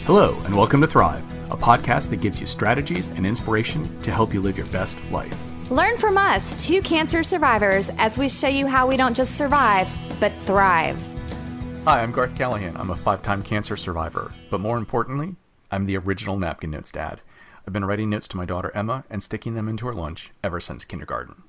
Hello, and welcome to Thrive, a podcast that gives you strategies and inspiration to help you live your best life. Learn from us, two cancer survivors, as we show you how we don't just survive, but thrive. Hi, I'm Garth Callaghan. I'm a 5-time cancer survivor, but more importantly, I'm the original napkin notes dad. I've been writing notes to my daughter Emma and sticking them into her lunch ever since kindergarten.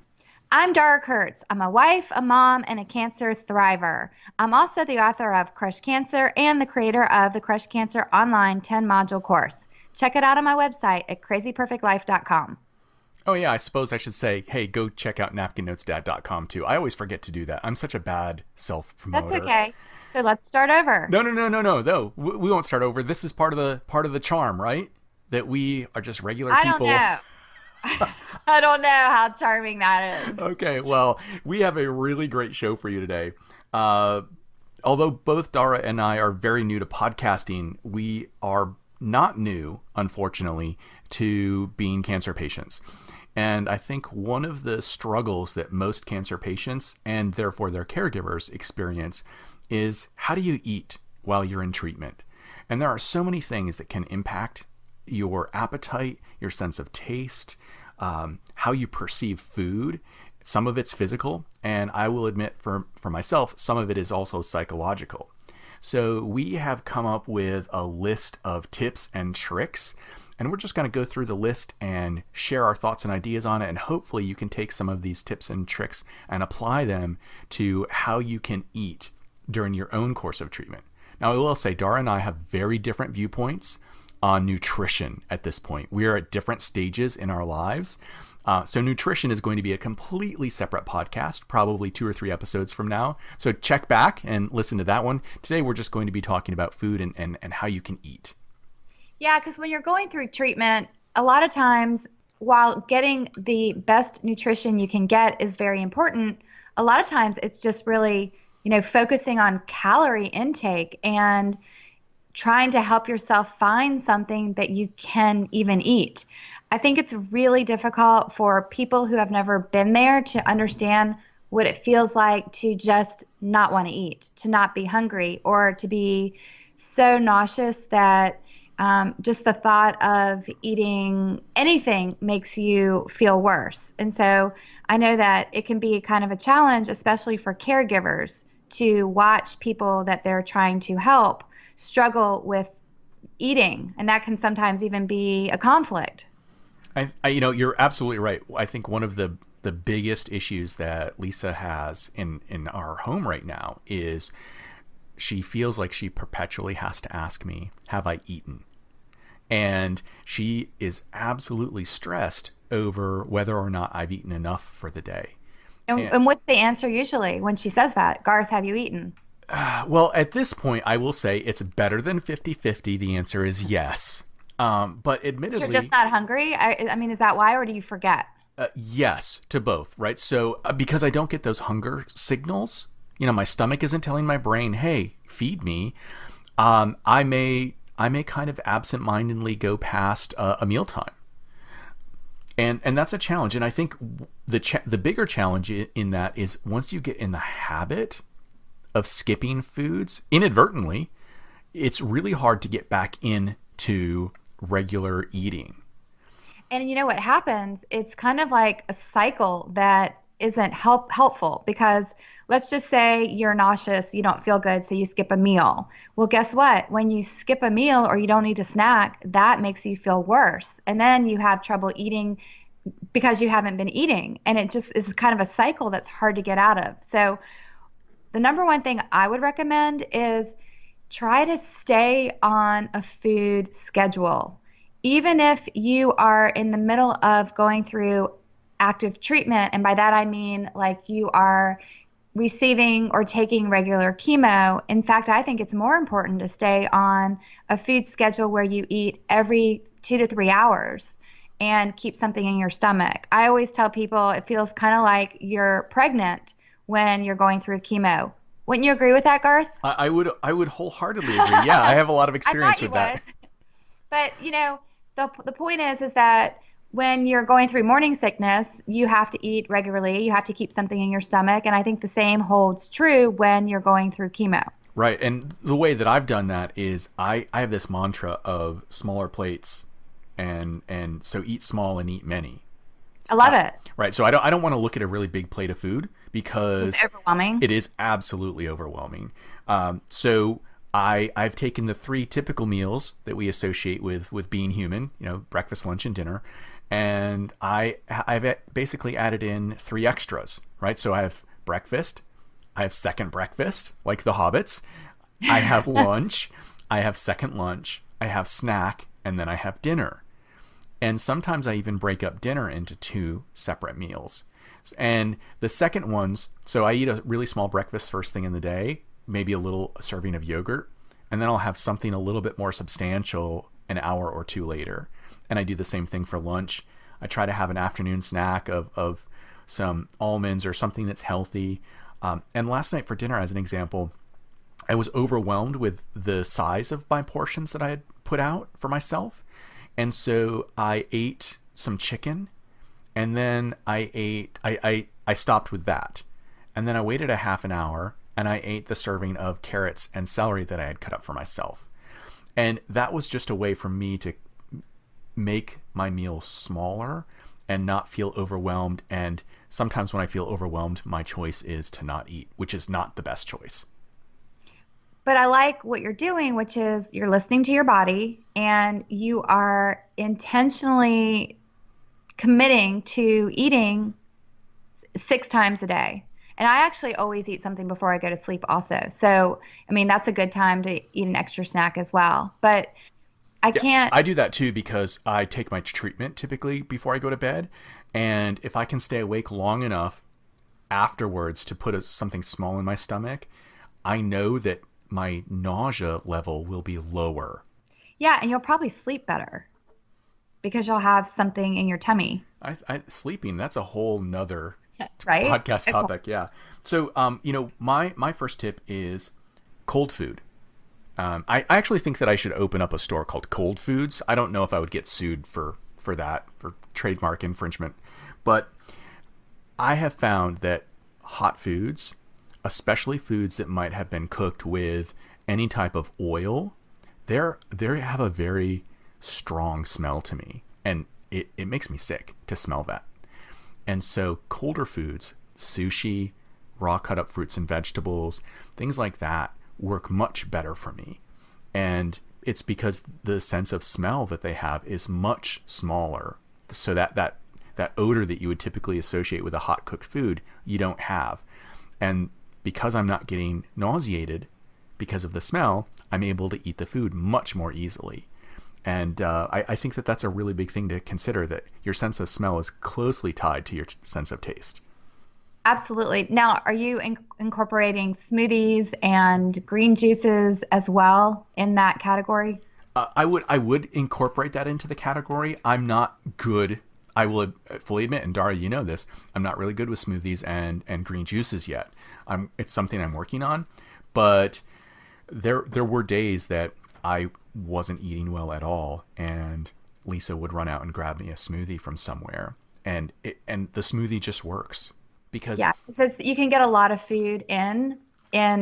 I'm Dara Kurtz. I'm a wife, a mom, and a cancer thriver. I'm also the author of Crush Cancer and the creator of the Crush Cancer online 10-module course. Check it out on my website at crazyperfectlife.com. Oh yeah, I suppose I should say, hey, go check out napkinnotesdad.com too. I always forget to do that. I'm such a bad self-promoter. That's okay. So let's start over. No. We won't start over. This is part of the charm, right? That we are just regular people. I don't know. I don't know how charming that is. Okay, well, we have a really great show for you today. Although both Dara and I are very new to podcasting, we are not new, unfortunately, to being cancer patients. And I think one of the struggles that most cancer patients and therefore their caregivers experience is, how do you eat while you're in treatment? And there are so many things that can impact your appetite, your sense of taste, how you perceive food. Some of it's physical, and I will admit for myself, some of it is also psychological. So we have come up with a list of tips and tricks, and we're just going to go through the list and share our thoughts and ideas on it, and hopefully you can take some of these tips and tricks and apply them to how you can eat during your own course of treatment. Now, I will say, Dara and I have very different viewpoints on nutrition at this point. We are at different stages in our lives. So nutrition is going to be a completely separate podcast, probably 2 or 3 episodes from now. So check back and listen to that one. Today, we're just going to be talking about food and how you can eat. Yeah, because when you're going through treatment, a lot of times while getting the best nutrition you can get is very important, a lot of times it's just really, focusing on calorie intake and trying to help yourself find something that you can even eat. I think it's really difficult for people who have never been there to understand what it feels like to just not want to eat, to not be hungry, or to be so nauseous that just the thought of eating anything makes you feel worse. And so I know that it can be kind of a challenge, especially for caregivers, to watch people that they're trying to help struggle with eating, and that can sometimes even be a conflict. You're absolutely right. I think one of the biggest issues that Lisa has in our home right now is she feels like she perpetually has to ask me, have I eaten? And she is absolutely stressed over whether or not I've eaten enough for the day. And what's the answer usually when she says that? Garth, have you eaten? Well, at this point, I will say it's better than 50-50. The answer is yes. But admittedly... You're just not hungry? I mean, is that why, or do you forget? Yes, to both, right? So because I don't get those hunger signals, my stomach isn't telling my brain, hey, feed me. I may kind of absentmindedly go past a mealtime. And that's a challenge. And I think the bigger challenge in that is once you get in the habit of skipping foods inadvertently, it's really hard to get back into regular eating. And you know what happens? It's kind of like a cycle that isn't helpful, because let's just say you're nauseous, you don't feel good, so you skip a meal. Well, guess what? When you skip a meal or you don't eat a snack, that makes you feel worse. And then you have trouble eating because you haven't been eating. And it just is kind of a cycle that's hard to get out of. So the number one thing I would recommend is try to stay on a food schedule. Even if you are in the middle of going through active treatment, and by that I mean like you are receiving or taking regular chemo. In fact, I think it's more important to stay on a food schedule where you eat every 2 to 3 hours and keep something in your stomach. I always tell people it feels kind of like you're pregnant when you're going through chemo. Wouldn't you agree with that, Garth? I would wholeheartedly agree. Yeah, I have a lot of experience with that. But the point is that when you're going through morning sickness, you have to eat regularly. You have to keep something in your stomach, and I think the same holds true when you're going through chemo. Right. And the way that I've done that is I have this mantra of smaller plates, and so eat small and eat many. I love it. Right. So I don't want to look at a really big plate of food It's because overwhelming. it is absolutely overwhelming. So I've taken the three typical meals that we associate with being human, breakfast, lunch, and dinner, and I've basically added in three extras. Right. So I have breakfast, I have second breakfast, like the hobbits. I have lunch, I have second lunch, I have snack, and then I have dinner. And sometimes I even break up dinner into two separate meals. And the second ones, so I eat a really small breakfast first thing in the day, maybe a little serving of yogurt, and then I'll have something a little bit more substantial an hour or two later. And I do the same thing for lunch. I try to have an afternoon snack of some almonds or something that's healthy. And last night for dinner, as an example, I was overwhelmed with the size of my portions that I had put out for myself. And so I ate some chicken, and then I stopped with that. And then I waited a half an hour and I ate the serving of carrots and celery that I had cut up for myself. And that was just a way for me to make my meal smaller and not feel overwhelmed. And sometimes when I feel overwhelmed, my choice is to not eat, which is not the best choice. But I like what you're doing, which is you're listening to your body and you are intentionally committing to eating 6 times a day. And I actually always eat something before I go to sleep also. So, I mean, that's a good time to eat an extra snack as well. But I Yeah, can't, I do that too because I take my treatment typically before I go to bed. And if I can stay awake long enough afterwards to put something small in my stomach, I know that my nausea level will be lower. yeah, and you'll probably sleep better because you'll have something in your tummy, Sleeping, that's a whole nother right? podcast Okay. topic. Yeah. So, my first tip is cold food. I actually think that I should open up a store called Cold Foods. I don't know if I would get sued for that, for trademark infringement, but I have found that hot foods, especially foods that might have been cooked with any type of oil, they have a very strong smell to me, and it makes me sick to smell that. And so colder foods, sushi, raw cut up fruits and vegetables, things like that work much better for me. And it's because the sense of smell that they have is much smaller. So that odor that you would typically associate with a hot cooked food, you don't have. And because I'm not getting nauseated because of the smell, I'm able to eat the food much more easily. And I think that that's a really big thing to consider, that your sense of smell is closely tied to your sense of taste. Absolutely. Now, are you incorporating smoothies and green juices as well in that category? I would incorporate that into the category. I'm not good. I will fully admit, and Dara, you know this. I'm not really good with smoothies and green juices yet. It's something I'm working on, but there were days that I wasn't eating well at all, and Lisa would run out and grab me a smoothie from somewhere, and the smoothie just works because Yeah, because you can get a lot of food in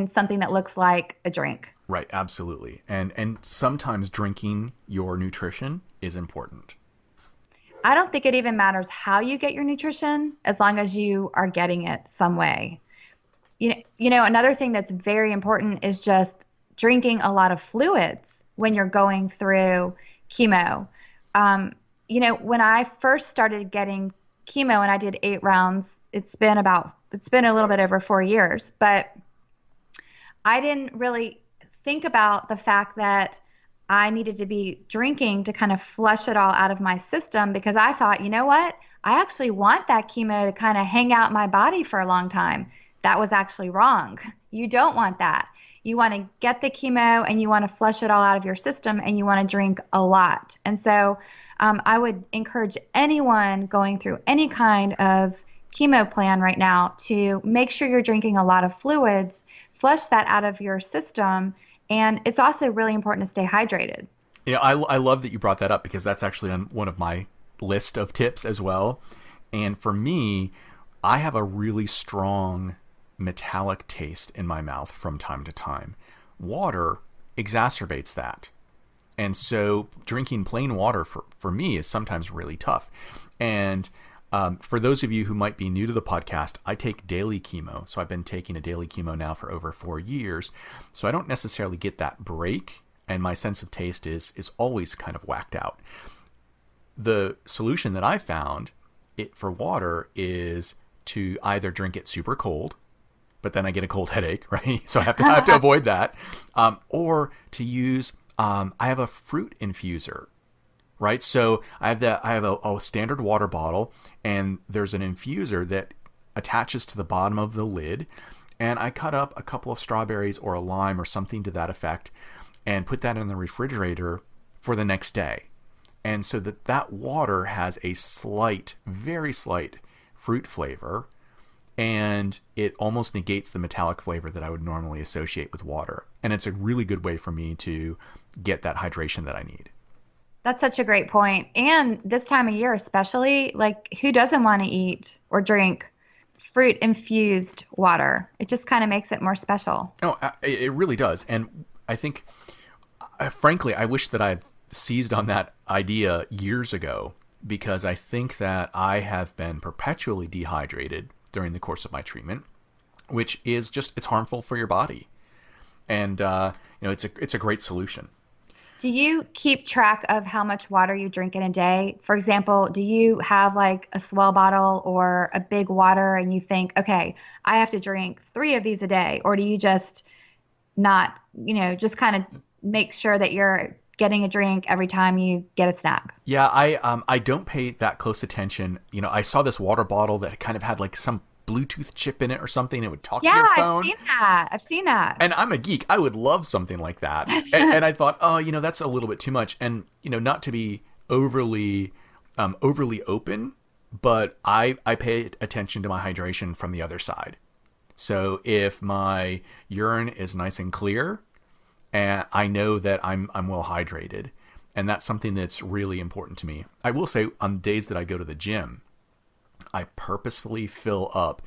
something that looks like a drink. right, absolutely, and sometimes drinking your nutrition is important. I don't think it even matters how you get your nutrition as long as you are getting it some way. Another thing that's very important is just drinking a lot of fluids when you're going through chemo. When I first started getting chemo and I did 8 rounds, it's been a little bit over 4 years, but I didn't really think about the fact that I needed to be drinking to kind of flush it all out of my system because I thought, you know what? I actually want that chemo to kind of hang out my body for a long time. That was actually wrong. You don't want that. You want to get the chemo and you want to flush it all out of your system and you want to drink a lot. And so I would encourage anyone going through any kind of chemo plan right now to make sure you're drinking a lot of fluids, flush that out of your system. And it's also really important to stay hydrated. I love that you brought that up because that's actually on one of my list of tips as well. And for me, I have a really strong metallic taste in my mouth from time to time. water exacerbates that. And so drinking plain water for me is sometimes really tough. And for those of you who might be new to the podcast, I take daily chemo. So I've been taking a daily chemo now for over 4 years. So I don't necessarily get that break. And my sense of taste is always kind of whacked out. The solution that I found for water is to either drink it super cold, but then I get a cold headache, right? So I have to avoid that. Or to use, I have a fruit infuser, right? So I have a standard water bottle, and there's an infuser that attaches to the bottom of the lid, and I cut up a couple of strawberries or a lime or something to that effect, and put that in the refrigerator for the next day. And so that water has a slight, very slight fruit flavor, and it almost negates the metallic flavor that I would normally associate with water. And it's a really good way for me to get that hydration that I need. That's such a great point. And this time of year, especially, like who doesn't want to eat or drink fruit infused water? It just kind of makes it more special. No, it really does. And I think, frankly, I wish that I had seized on that idea years ago, because I think that I have been perpetually dehydrated during the course of my treatment, which is just, it's harmful for your body. And, it's a great solution. Do you keep track of how much water you drink in a day? For example, do you have like a swell bottle or a big water and you think, okay, I have to drink 3 of these a day? Or do you just not, just kind of make sure that you're getting a drink every time you get a snack? Yeah, I don't pay that close attention. I saw this water bottle that kind of had like some Bluetooth chip in it or something. It would talk to Yeah, your I've phone. seen that. I've seen that. And I'm a geek. I would love something like that. And I thought, oh, that's a little bit too much. And not to be overly open, but I pay attention to my hydration from the other side. So if my urine is nice and clear, and I know that I'm well hydrated, and that's something that's really important to me. I will say, on days that I go to the gym, I purposefully fill up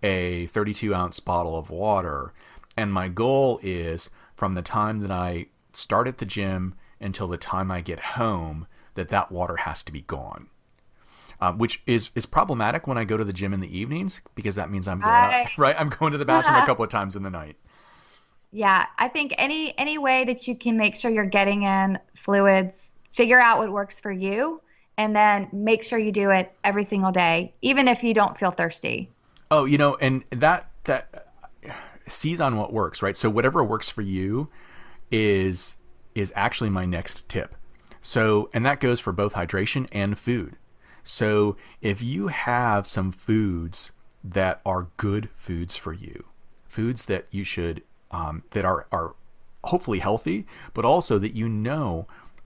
a 32-ounce bottle of water, and my goal is from the time that I start at the gym until the time I get home, that water has to be gone. Which is problematic when I go to the gym in the evenings, because that means I'm going out, right? I'm going to the bathroom a couple of times in the night. Yeah, I think any way that you can make sure you're getting in fluids, figure out what works for you, and then make sure you do it every single day, even if you don't feel thirsty. Oh, and that seize on what works, right? So whatever works for you is actually my next tip. So, and that goes for both hydration and food. So if you have some foods that are good foods for you, foods that you should that are hopefully healthy, but also that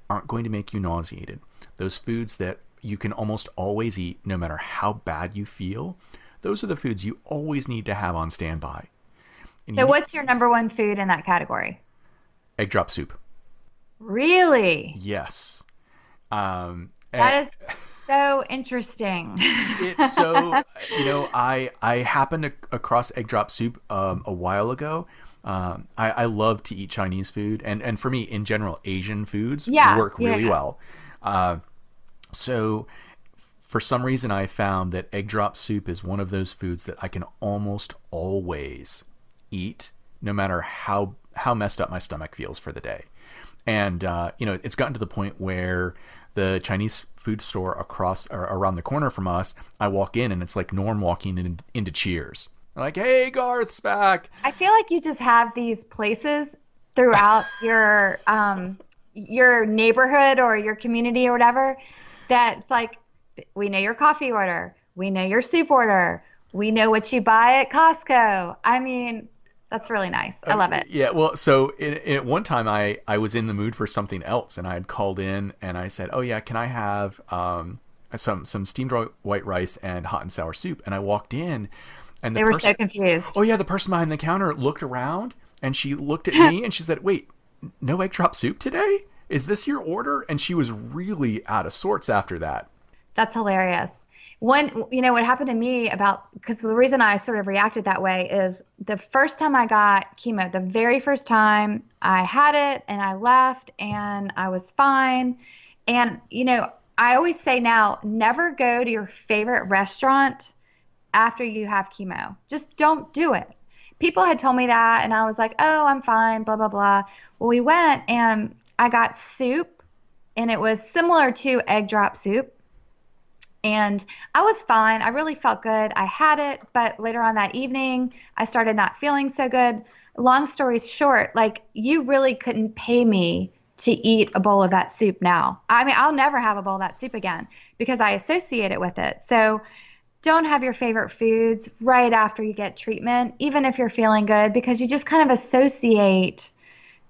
aren't going to make you nauseated. Those foods that you can almost always eat no matter how bad you feel, those are the foods you always need to have on standby. So what's your number one food in that category? Egg drop soup. Really? Yes. That is so interesting. It's so, I happened across egg drop soup a while ago. I love to eat Chinese food, and for me in general, Asian foods work really well. So for some reason, I found that egg drop soup is one of those foods that I can almost always eat, no matter how messed up my stomach feels for the day. And it's gotten to the point where the Chinese food store around the corner from us, I walk in and it's like Norm walking into Cheers. Like, hey, Garth's back. I feel like you just have these places throughout your neighborhood or your community or whatever, that's like, we know your coffee order, we know your soup order, we know what you buy at Costco. I mean, that's really nice. I love it. Yeah, well, so in one time I was in the mood for something else, and I had called in and I said, oh yeah, can I have some steamed white rice and hot and sour soup? And I walked in, and they were so confused. Oh yeah, the person behind the counter looked around and she looked at me and she said, wait, no egg drop soup today? Is this your order? And she was really out of sorts after that. That's hilarious. What happened to me about, because the reason I sort of reacted that way is the first time I got chemo, the very first time I had it and I left and I was fine. And, I always say now, never go to your favorite restaurant after you have chemo. Just don't do it. People had told me that, and I was like, oh, I'm fine, blah, blah, blah. Well, we went and I got soup, and it was similar to egg drop soup. And I was fine. I really felt good. I had it, but later on that evening, I started not feeling so good. Long story short, like you really couldn't pay me to eat a bowl of that soup now. I mean, I'll never have a bowl of that soup again because I associate it with it. So don't have your favorite foods right after you get treatment, even if you're feeling good, because you just kind of associate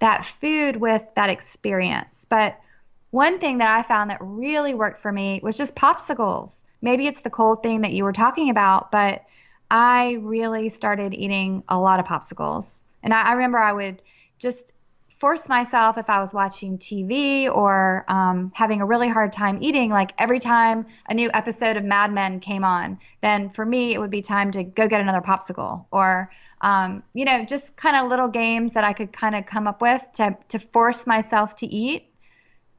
that food with that experience. But one thing that I found that really worked for me was just popsicles. Maybe it's the cold thing that you were talking about, but I really started eating a lot of popsicles. And I remember I would just force myself if I was watching TV or having a really hard time eating, like every time a new episode of Mad Men came on, then for me it would be time to go get another popsicle or just kind of little games that I could kind of come up with to force myself to eat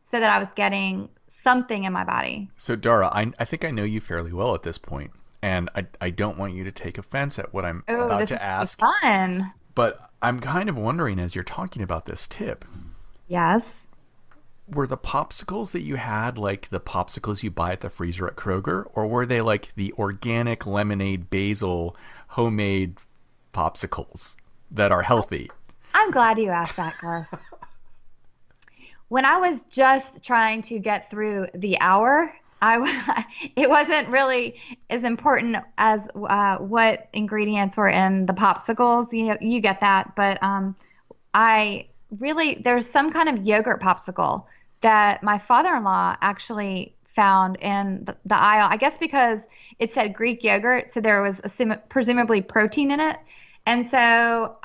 so that I was getting something in my body. So, Dara, I think I know you fairly well at this point, and I don't want you to take offense at what I'm Oh, about this to is gonna be ask, fun. but I'm kind of wondering as you're talking about this tip, Yes. were the popsicles that you had like the popsicles you buy at the freezer at Kroger, or were they like the organic lemonade basil homemade popsicles that are healthy? I'm glad you asked that, Garth. When I was just trying to get through the hour, it wasn't really as important as what ingredients were in the popsicles. You get that, but I really there's some kind of yogurt popsicle that my father-in-law actually found in the aisle. I guess because it said Greek yogurt, so there was presumably protein in it, and so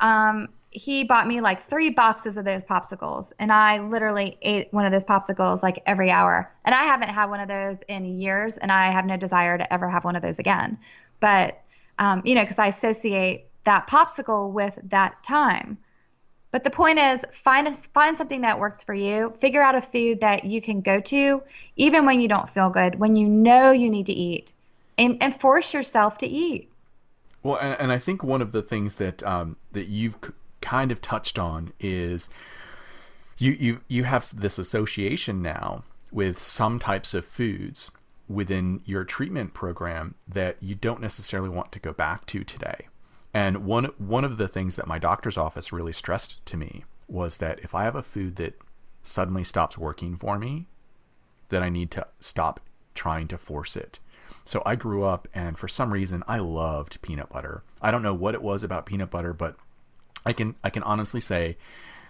he bought me like 3 boxes of those popsicles, and I literally ate one of those popsicles like every hour. And I haven't had one of those in years, and I have no desire to ever have one of those again. But because I associate that popsicle with that time. But the point is, find something that works for you. Figure out a food that you can go to, even when you don't feel good, when you know you need to eat, and force yourself to eat. Well, and I think one of the things that you've kind of touched on is you have this association now with some types of foods within your treatment program that you don't necessarily want to go back to today. And one of the things that my doctor's office really stressed to me was that if I have a food that suddenly stops working for me, that I need to stop trying to force it. So I grew up, and for some reason I loved peanut butter. I don't know what it was about peanut butter, but I can honestly say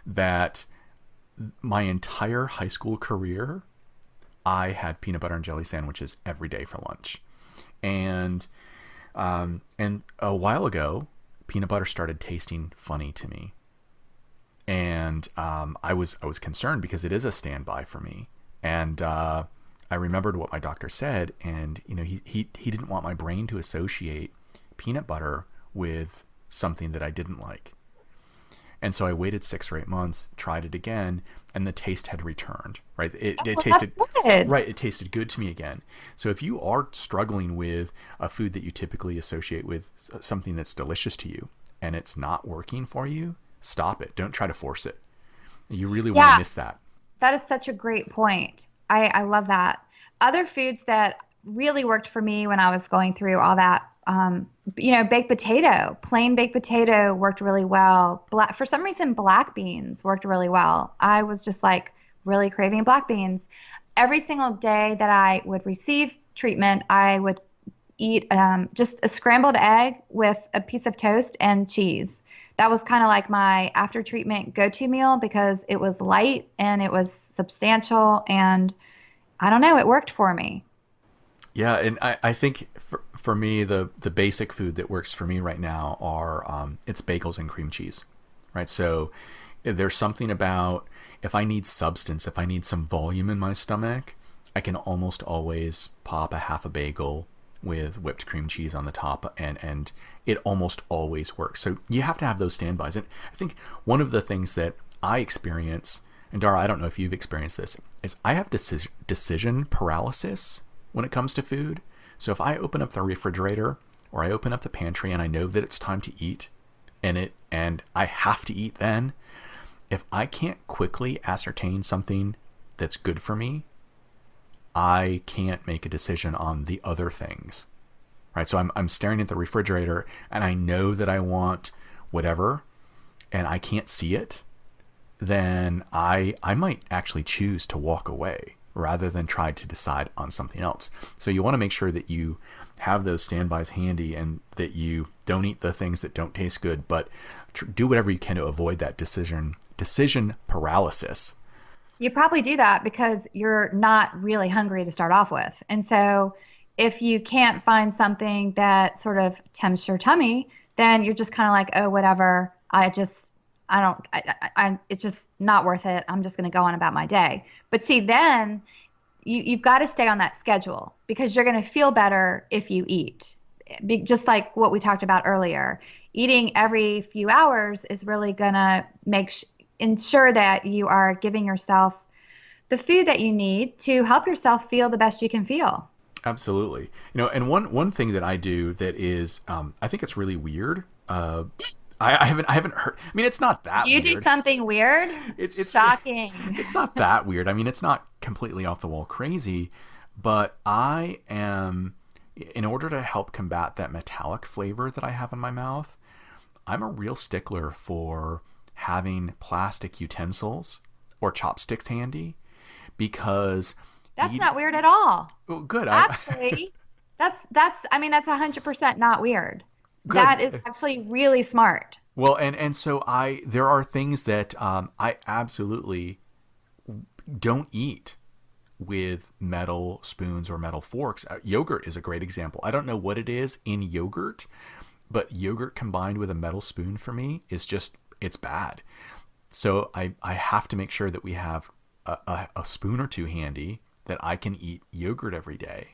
that my entire high school career, I had peanut butter and jelly sandwiches every day for lunch. And and a while ago, peanut butter started tasting funny to me, and I was concerned because it is a standby for me. And I remembered what my doctor said, and he didn't want my brain to associate peanut butter with something that I didn't like. And so I waited 6 or 8 months, tried it again, and the taste had returned. Right, it Oh, that's tasted good. right. It tasted good to me again. So if you are struggling with a food that you typically associate with something that's delicious to you, and it's not working for you, stop it. Don't try to force it. You really want to Yeah, miss that. that is such a great point. I love that. Other foods that really worked for me when I was going through all that, baked potato, plain baked potato worked really well. For some reason, black beans worked really well. I was just like really craving black beans. Every single day that I would receive treatment, I would eat just a scrambled egg with a piece of toast and cheese. That was kind of like my after treatment go-to meal because it was light and it was substantial, and I don't know, it worked for me. Yeah, and I think for me the basic food that works for me right now are it's bagels and cream cheese, right? So there's something about if I need substance, if I need some volume in my stomach, I can almost always pop a half a bagel with whipped cream cheese on the top, and it almost always works. So you have to have those standbys. And I think one of the things that I experience, and Dara, I don't know if you've experienced this, is I have decision paralysis when it comes to food. So if I open up the refrigerator or I open up the pantry and I know that it's time to eat, and I have to eat then, if I can't quickly ascertain something that's good for me, I can't make a decision on the other things, right? So I'm staring at the refrigerator and I know that I want whatever, and I can't see it, then I might actually choose to walk away rather than try to decide on something else. So you want to make sure that you have those standbys handy and that you don't eat the things that don't taste good, but do whatever you can to avoid that decision paralysis. You probably do that because you're not really hungry to start off with. And so if you can't find something that sort of tempts your tummy, then you're just kind of like, oh, whatever. I don't, it's just not worth it. I'm just going to go on about my day. But see, then you've got to stay on that schedule because you're going to feel better if you eat. Just like what we talked about earlier, eating every few hours is really going to ensure that you are giving yourself the food that you need to help yourself feel the best you can feel. Absolutely. And one thing that I do that is, I think it's really weird. I haven't heard. I mean, it's not that You weird. do something weird? It's Shocking. It's not that weird. I mean, it's not completely off the wall crazy, but I am, in order to help combat that metallic flavor that I have in my mouth, I'm a real stickler for having plastic utensils or chopsticks handy because That's not weird at all. well, good. Actually, I mean, that's 100% not weird. That is Good. actually really smart. Well, and so there are things that I absolutely don't eat with metal spoons or metal forks. Yogurt is a great example. I don't know what it is in yogurt, but yogurt combined with a metal spoon for me is just, it's bad. So I have to make sure that we have a spoon or two handy that I can eat yogurt every day.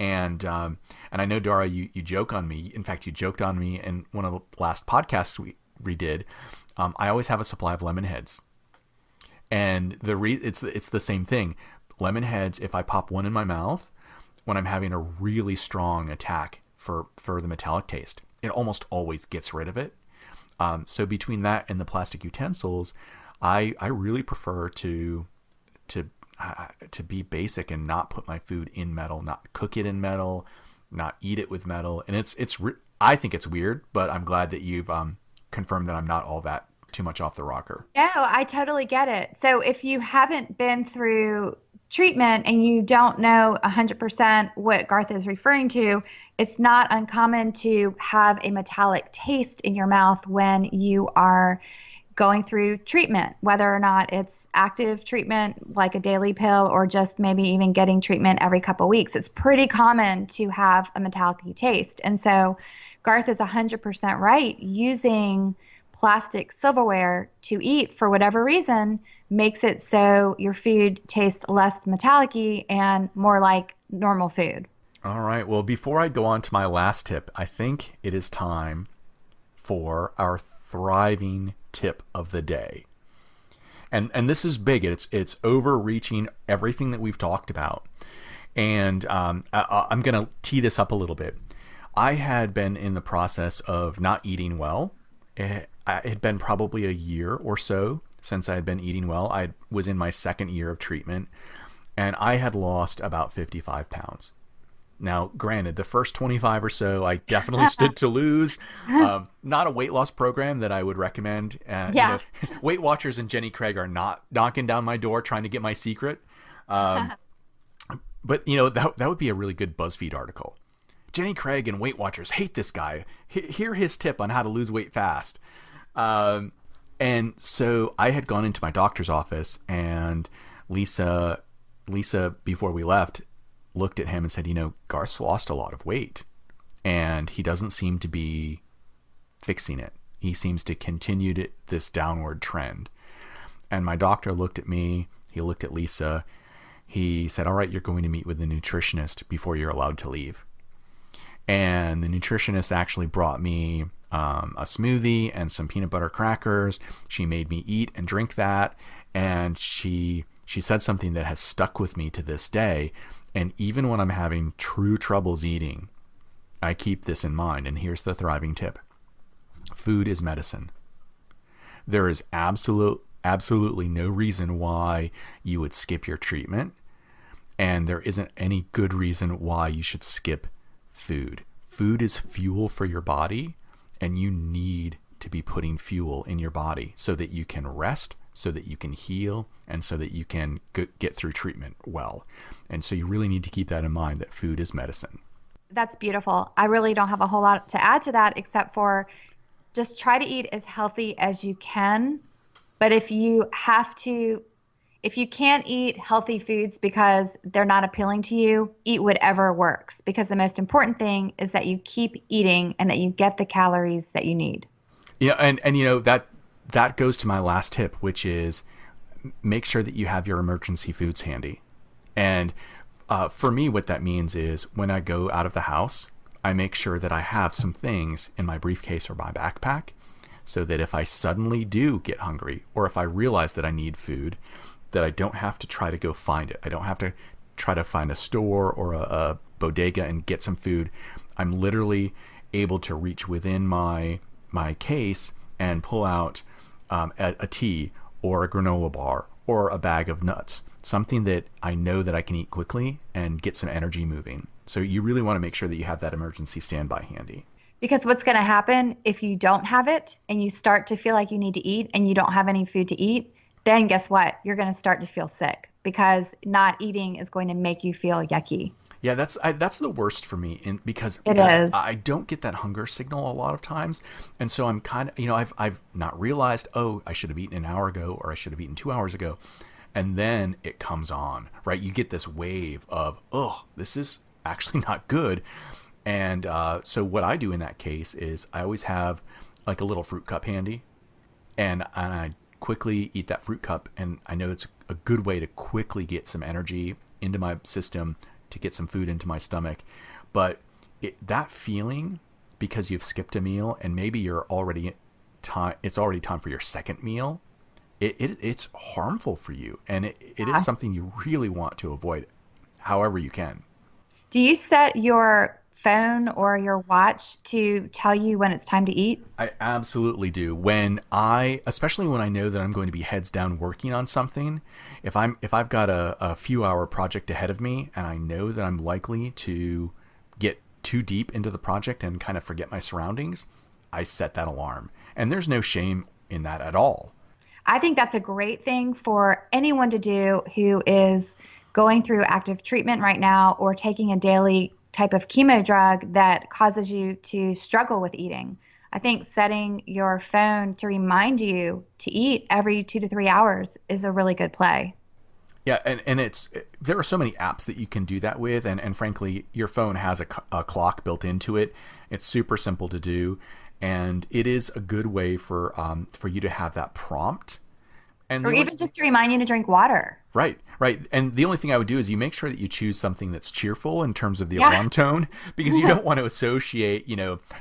And I know, Dara, you joke on me. In fact, you joked on me in one of the last podcasts we did. I always have a supply of lemon heads, and it's the same thing. Lemon heads. If I pop one in my mouth when I'm having a really strong attack for the metallic taste, it almost always gets rid of it. So between that and the plastic utensils, I really prefer to be basic and not put my food in metal, not cook it in metal, not eat it with metal. And I think it's weird, but I'm glad that you've confirmed that I'm not all that too much off the rocker. No, I totally get it. So if you haven't been through treatment and you don't know 100% what Garth is referring to, it's not uncommon to have a metallic taste in your mouth when you are going through treatment, whether or not it's active treatment like a daily pill or just maybe even getting treatment every couple of weeks. It's pretty common to have a metallic taste. And so Garth is 100% right. Using plastic silverware to eat for whatever reason makes it so your food tastes less metallic-y and more like normal food. All right. Well, before I go on to my last tip, I think it is time for our thriving tip of the day. And this is big. It's overreaching everything that we've talked about. And I'm going to tee this up a little bit. I had been in the process of not eating well. It had been probably a year or so since I had been eating well. I was in my second year of treatment, and I had lost about 55 pounds. Now, granted, the first 25 or so, I definitely stood to lose. Not a weight loss program that I would recommend. Yeah. Weight Watchers and Jenny Craig are not knocking down my door trying to get my secret. But, that would be a really good BuzzFeed article. Jenny Craig and Weight Watchers hate this guy. Hear his tip on how to lose weight fast. And so I had gone into my doctor's office, and Lisa, before we left, looked at him and said, Garth's lost a lot of weight and he doesn't seem to be fixing it. He seems to continue this downward trend. And my doctor looked at me, he looked at Lisa, he said, all right, you're going to meet with the nutritionist before you're allowed to leave. And the nutritionist actually brought me a smoothie and some peanut butter crackers. She made me eat and drink that, and she said something that has stuck with me to this day. And even when I'm having true troubles eating, I keep this in mind. And here's the thriving tip: food is medicine. There is absolutely no reason why you would skip your treatment, and there isn't any good reason why you should skip food. Food is fuel for your body, and you need to be putting fuel in your body so that you can rest, so that you can heal, and so that you can get through treatment well. And so you really need to keep that in mind, that food is medicine. That's beautiful. I really don't have a whole lot to add to that except for just try to eat as healthy as you can. But if you can't eat healthy foods because they're not appealing to you, eat whatever works. Because the most important thing is that you keep eating and that you get the calories that you need. Yeah, and you know that goes to my last tip, which is make sure that you have your emergency foods handy. And for me, what that means is when I go out of the house, I make sure that I have some things in my briefcase or my backpack so that if I suddenly do get hungry, or if I realize that I need food, that I don't have to try to go find it. I don't have to try to find a store or a bodega and get some food. I'm literally able to reach within my case and pull out a tea or a granola bar or a bag of nuts, something that I know that I can eat quickly and get some energy moving. So you really want to make sure that you have that emergency standby handy. Because what's going to happen if you don't have it and you start to feel like you need to eat and you don't have any food to eat, then guess what? You're going to start to feel sick because not eating is going to make you feel yucky. Yeah, that's the worst for me, because It is. I don't get that hunger signal a lot of times, and so I'm kind of, I've not realized, oh, I should have eaten an hour ago, or I should have eaten 2 hours ago, and then it comes on, right? You get this wave of, oh, this is actually not good. And so what I do in that case is I always have like a little fruit cup handy, and I quickly eat that fruit cup, and I know it's a good way to quickly get some energy into my system, to get some food into my stomach. But that feeling, because you've skipped a meal and maybe it's already time for your second meal, it's harmful for you, and it is Yeah. something you really want to avoid however you can. Do you set your phone or your watch to tell you when it's time to eat? I absolutely do. Especially when I know that I'm going to be heads down working on something, if I've got a few hour project ahead of me and I know that I'm likely to get too deep into the project and kind of forget my surroundings, I set that alarm. And there's no shame in that at all. I think that's a great thing for anyone to do who is going through active treatment right now or taking a daily type of chemo drug that causes you to struggle with eating. I think setting your phone to remind you to eat every 2 to 3 hours is a really good play. Yeah, and there are so many apps that you can do that with, and frankly, your phone has a clock built into it. It's super simple to do, and it is a good way for you to have that prompt. And Or the only even just to remind you to drink water. Right. And the only thing I would do is you make sure that you choose something that's cheerful in terms of the Yeah. alarm tone, because you don't want to associate,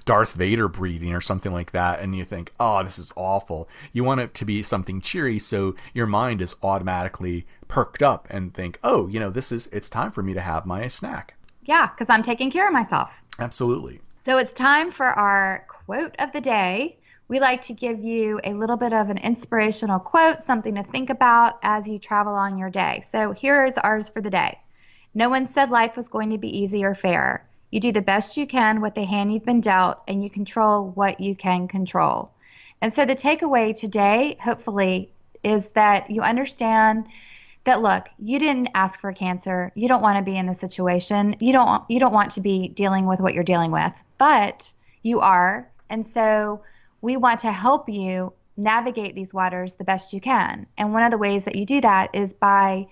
Darth Vader breathing or something like that, and you think, oh, this is awful. You want it to be something cheery, so your mind is automatically perked up and think, oh, it's time for me to have my snack. Yeah, because I'm taking care of myself. Absolutely. So it's time for our quote of the day. We like to give you a little bit of an inspirational quote, something to think about as you travel on your day. So here is ours for the day. No one said life was going to be easy or fair. You do the best you can with the hand you've been dealt, and you control what you can control. And so the takeaway today, hopefully, is that you understand that look, you didn't ask for cancer. You don't want to be in this situation. You don't want to be dealing with what you're dealing with, but you are. And so we want to help you navigate these waters the best you can. And one of the ways that you do that is by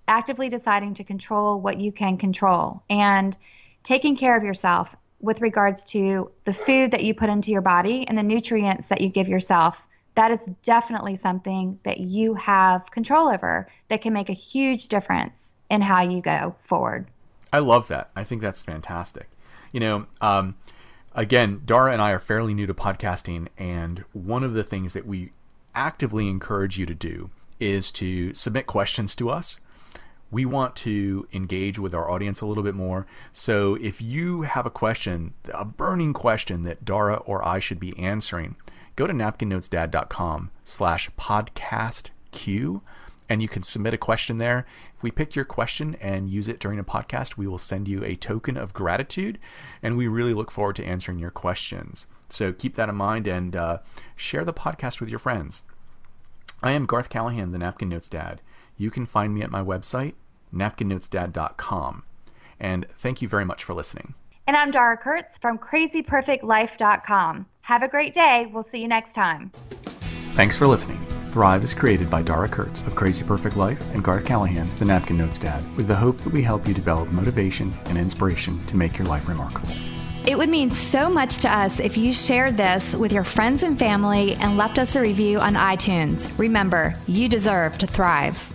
actively deciding to control what you can control and taking care of yourself with regards to the food that you put into your body and the nutrients that you give yourself. That is definitely something that you have control over that can make a huge difference in how you go forward. I love that. I think that's fantastic. You know, again, Dara and I are fairly new to podcasting, and one of the things that we actively encourage you to do is to submit questions to us. We want to engage with our audience a little bit more. So if you have a question, a burning question that Dara or I should be answering, go to napkinnotesdad.com/podcastq, and you can submit a question there. If we pick your question and use it during a podcast, we will send you a token of gratitude, and we really look forward to answering your questions. So keep that in mind and share the podcast with your friends. I am Garth Callaghan, the Napkin Notes Dad. You can find me at my website, napkinnotesdad.com. And thank you very much for listening. And I'm Dara Kurtz from crazyperfectlife.com. Have a great day. We'll see you next time. Thanks for listening. Thrive is created by Dara Kurtz of Crazy Perfect Life and Garth Callaghan, the Napkin Notes Dad, with the hope that we help you develop motivation and inspiration to make your life remarkable. It would mean so much to us if you shared this with your friends and family and left us a review on iTunes. Remember, you deserve to thrive.